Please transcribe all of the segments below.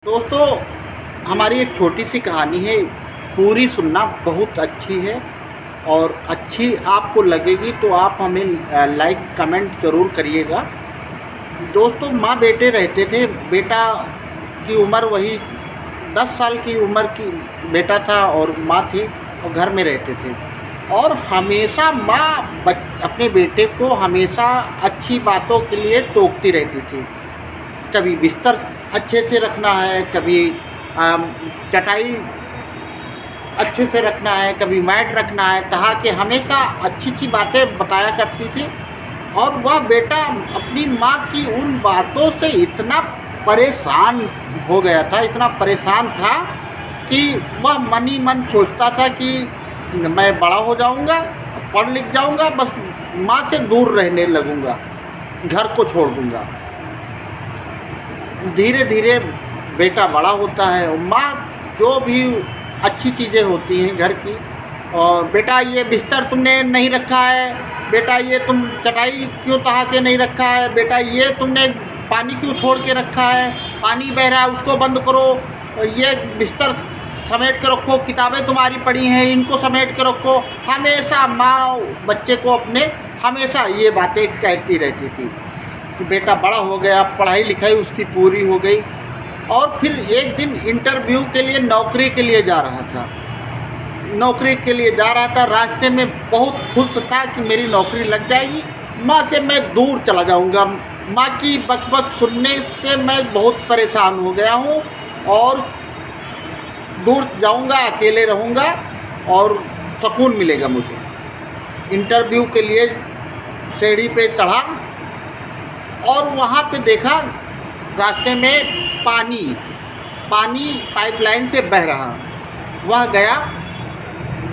दोस्तों, हमारी एक छोटी सी कहानी है। पूरी सुनना, बहुत अच्छी है और अच्छी आपको लगेगी तो आप हमें लाइक कमेंट ज़रूर करिएगा। दोस्तों, माँ बेटे रहते थे। बेटा की उम्र वही 10 साल की उम्र की बेटा था और माँ थी और घर में रहते थे। और हमेशा माँ अपने बेटे को हमेशा अच्छी बातों के लिए टोकती रहती थी। कभी बिस्तर अच्छे से रखना है, कभी चटाई अच्छे से रखना है, कभी मैट रखना है, ताकि हमेशा अच्छी अच्छी बातें बताया करती थी। और वह बेटा अपनी माँ की उन बातों से इतना परेशान हो गया था, इतना परेशान था कि वह मन ही मन सोचता था कि मैं बड़ा हो जाऊंगा, पढ़ लिख जाऊंगा, बस माँ से दूर रहने लगूंगा, घर को छोड़ दूंगा। धीरे धीरे बेटा बड़ा होता है और माँ जो भी अच्छी चीज़ें होती हैं घर की, और बेटा ये बिस्तर तुमने नहीं रखा है, बेटा ये तुम चटाई क्यों तहा के नहीं रखा है, बेटा ये तुमने पानी क्यों छोड़ के रखा है, पानी बह रहा है उसको बंद करो, ये बिस्तर समेट के रखो, किताबें तुम्हारी पड़ी हैं इनको समेट के रखो। हमेशा माँ बच्चे को अपने हमेशा ये बातें कहती रहती थी कि बेटा बड़ा हो गया, पढ़ाई लिखाई उसकी पूरी हो गई। और फिर एक दिन इंटरव्यू के लिए नौकरी के लिए जा रहा था। रास्ते में बहुत खुश था कि मेरी नौकरी लग जाएगी, माँ से मैं दूर चला जाऊँगा, माँ की बकबक सुनने से मैं बहुत परेशान हो गया हूँ और दूर जाऊँगा, अकेले रहूँगा और सुकून मिलेगा मुझे। इंटरव्यू के लिए सीढ़ी पे चढ़ा और वहाँ पे देखा रास्ते में पानी पाइपलाइन से बह रहा। वह गया,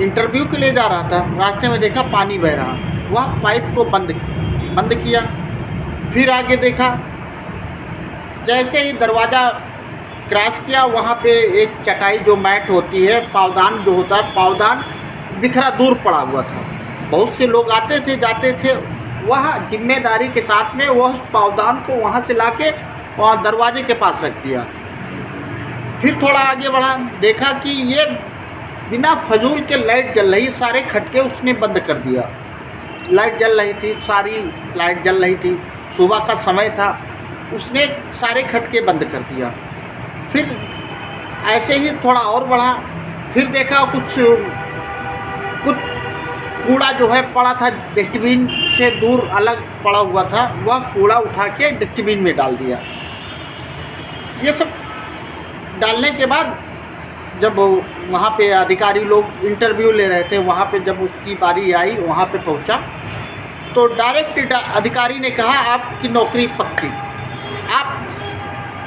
इंटरव्यू के लिए जा रहा था, रास्ते में देखा पानी बह रहा, वह पाइप को बंद किया। फिर आगे देखा, जैसे ही दरवाज़ा क्रॉस किया वहाँ पे एक चटाई जो मैट होती है, पावदान जो होता है, पावदान बिखरा दूर पड़ा हुआ था। बहुत से लोग आते थे जाते थे, वह जिम्मेदारी के साथ में वह पावदान को वहाँ से लाके वहाँ दरवाजे के पास रख दिया। फिर थोड़ा आगे बढ़ा, देखा कि ये बिना फजूल के लाइट जल रही, सारे खटके उसने बंद कर दिया। लाइट जल रही थी, सारी लाइट जल रही थी, सुबह का समय था, उसने सारे खटके बंद कर दिया। फिर ऐसे ही थोड़ा और बढ़ा, फिर देखा कुछ कूड़ा जो है पड़ा था, डस्टबिन से दूर अलग पड़ा हुआ था, वह कूड़ा उठा के डस्टबिन में डाल दिया। ये सब डालने के बाद जब वहाँ पे अधिकारी लोग इंटरव्यू ले रहे थे, वहाँ पे जब उसकी बारी आई, वहाँ पे पहुँचा तो डायरेक्ट अधिकारी ने कहा आपकी नौकरी पक्की, आप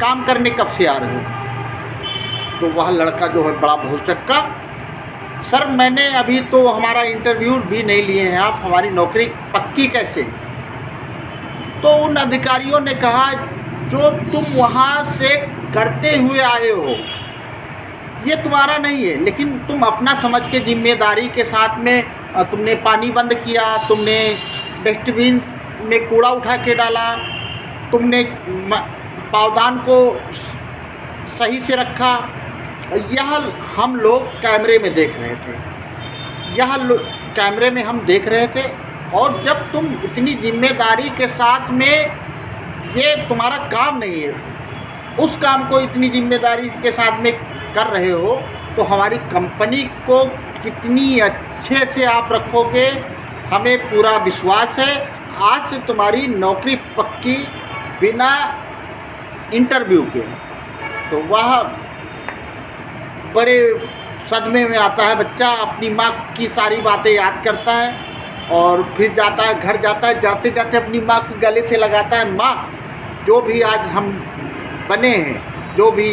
काम करने कब से आ रहे हो? तो वह लड़का जो है बड़ा भौचक्का, सर मैंने अभी तो हमारा इंटरव्यू भी नहीं लिए हैं, आप हमारी नौकरी पक्की कैसे? तो उन अधिकारियों ने कहा जो तुम वहाँ से करते हुए आए हो ये तुम्हारा नहीं है, लेकिन तुम अपना समझ के जिम्मेदारी के साथ में तुमने पानी बंद किया, तुमने डस्टबिन में कूड़ा उठा के डाला, तुमने पावदान को सही से रखा। यह हम लोग कैमरे में देख रहे थे, कैमरे में हम देख रहे थे। और जब तुम इतनी जिम्मेदारी के साथ में, ये तुम्हारा काम नहीं है, उस काम को इतनी जिम्मेदारी के साथ में कर रहे हो तो हमारी कंपनी को कितनी अच्छे से आप रखोगे, हमें पूरा विश्वास है। आज से तुम्हारी नौकरी पक्की बिना इंटरव्यू के। तो वह बड़े सदमे में आता है बच्चा, अपनी माँ की सारी बातें याद करता है और फिर जाता है, घर जाता है, जाते जाते अपनी माँ को गले से लगाता है, माँ जो भी आज हम बने हैं, जो भी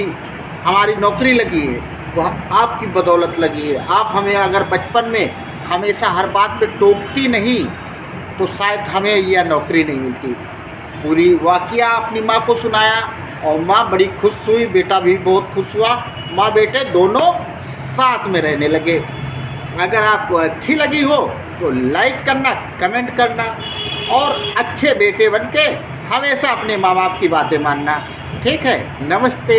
हमारी नौकरी लगी है वह आपकी बदौलत लगी है। आप हमें अगर बचपन में हमेशा हर बात पे टोकती नहीं तो शायद हमें यह नौकरी नहीं मिलती। पूरी वाकया अपनी माँ को सुनाया और माँ बड़ी खुश हुई, बेटा भी बहुत खुश हुआ, माँ बेटे दोनों साथ में रहने लगे। अगर आपको अच्छी लगी हो तो लाइक करना, कमेंट करना और अच्छे बेटे बनके हमेशा अपने माँ बाप की बातें मानना। ठीक है, नमस्ते।